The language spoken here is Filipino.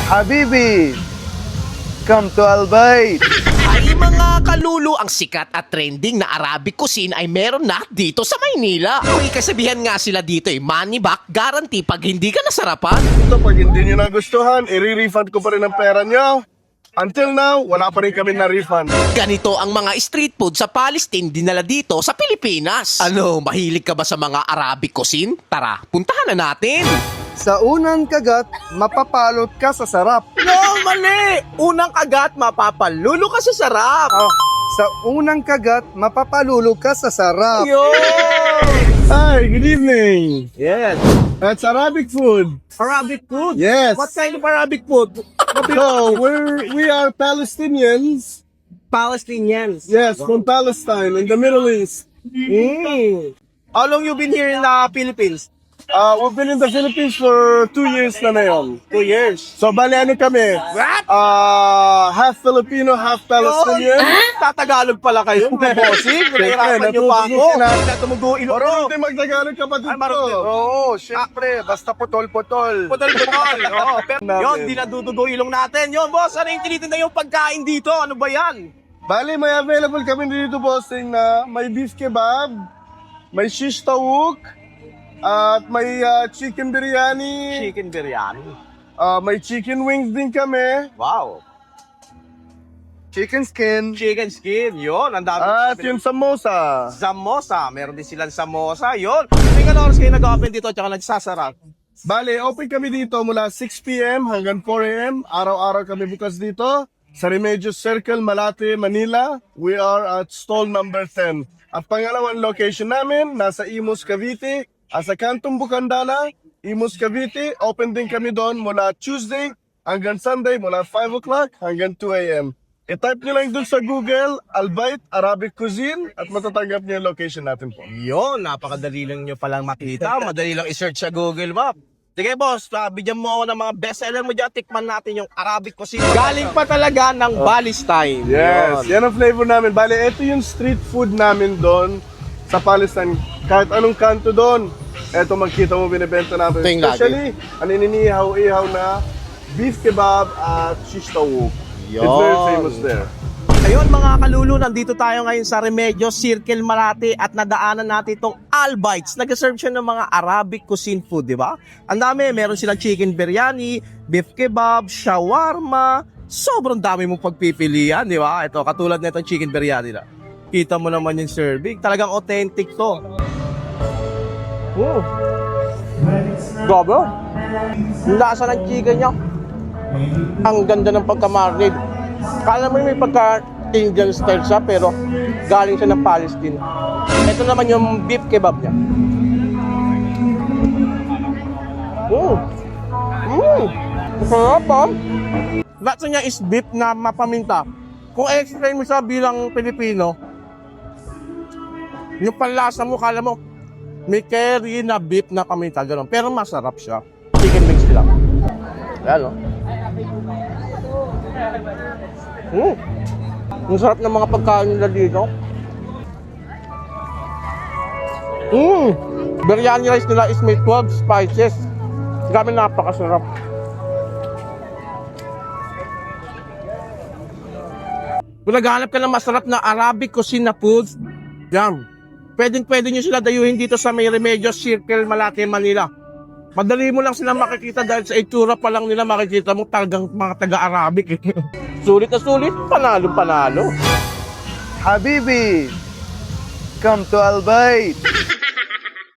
Habibi, come to Albayt. Ay mga kalulu, ang sikat at trending na Arabic cuisine ay meron na dito sa Maynila. May kasabihan nga sila dito money back guarantee pag hindi ka nasarapan. Ito, pag hindi nyo nagustuhan, i-refund ko pa rin ang pera nyo. Until now, wala pa rin kami na-refund. Ganito ang mga street food sa Palestine dinala dito sa Pilipinas. Ano, mahilig ka ba sa mga Arabic cuisine? Tara, puntahan na natin. Sa unang kagat, mapapalot ka sa sarap. No, mali! Unang kagat, mapapalulo ka sa sarap. Sa unang kagat, mapapalulo ka sa sarap. Hi, good evening. Yes. That's Arabic food. Arabic food? Yes. What kind of Arabic food? So we are Palestinians. Palestinians. Yes, from Palestine in the Middle East. How long you been here in the Philippines? We've been in the Philippines for 2 years na ngayon. 2 years. So bali ano kami? What? Half Filipino, half Palestinian. Tatagalog pala kayo, bossing. Nahirapan niyo pa ako. Natumugo ilong. Hindi magtagalog kapatid ko. Oo, syempre, basta putol-putol. Putol-putol. Oo, pero Namin. yun, di nadudugo ilong natin. Yun, boss, ano yung tinitinda yung pagkain dito? Ano ba yan? Bali, may available kami dito, bossing, na may beef kebab, may shish tawuk, at may chicken biryani, Chicken biryani. may chicken wings din kami, Wow. Chicken skin. Chicken skin, yun. Ang dami. at yung samosa. Samosa. Meron din silang samosa. Yun. Tingnan oras kayo nag-open dito at saka nagsasarap. Bali, open kami dito mula 6 p.m. hanggang 4 a.m. Araw-araw kami bukas dito sa Remedios Circle, Malate, Manila. We are at stall number 10. Ang pangalawang location namin, nasa Imus, Cavite. Sa Kantong Bukandala, Imus, Cavite. Open din kami doon mula Tuesday hanggang Sunday mula 5 o'clock hanggang 2 a.m. I-type nyo lang doon sa Google, Albayt Arabic Cuisine, at matatanggap nyo yung location natin po. Yun, napakadali lang nyo palang makita. Madali lang i-search sa Google Map. Sige boss, bigyan mo ako ng mga bestseller mo dyan. Tikman natin yung Arabic cuisine. Galing pa talaga ng Palestine. Yes, yan ang flavor namin. Bale, ito yung street food namin doon sa Palestine. Kahit anong kanto doon, ito magkita mo binibenta namin. Ito yung lagi. Especially, ang ininihaw-ihaw na beef kebab at shish tawuk. It's very famous there. Ayun mga kalulu, nandito tayo ngayon sa Remedios Circle Malate at nadaanan natin itong Albites. Nag-serve siya ng mga Arabic cuisine food, di ba? Ang dami, meron silang chicken biryani, beef kebab, shawarma. Sobrang dami mong pagpipilian, di ba? Ito, katulad na itong chicken biryani na. Kita mo naman yung serving. Talagang authentic to. Grabe. Yung lasa ng chicken niya. Ang ganda ng pagka-marinade. Kala mo may pagka-Indian style siya pero galing siya ng Palestine. Ito naman yung beef kebab niya. Sarap ah. Lasa niya is beef na mapaminta. Kung explain mo siya bilang Pilipino, yung panlasa mo, kala mo may curry na beef na paminta, gano'n. Pero masarap siya. Chicken wings lang. Ayan o. Ang sarap ng mga pagkain nila dito. Biryani rice nila is may 12 spices. Grabe, napakasarap. Kung naghahanap ka ng masarap na Arabic cuisine na foods, yan. Pwede nyo sila dayuhin dito sa may Remedios Circle, Malate, Manila. Madali mo lang sila makikita dahil sa itsura pa lang nila makikita mo talagang mga taga-Arabic. Sulit na sulit, panalo-panalo. Habibi, come to Albayt.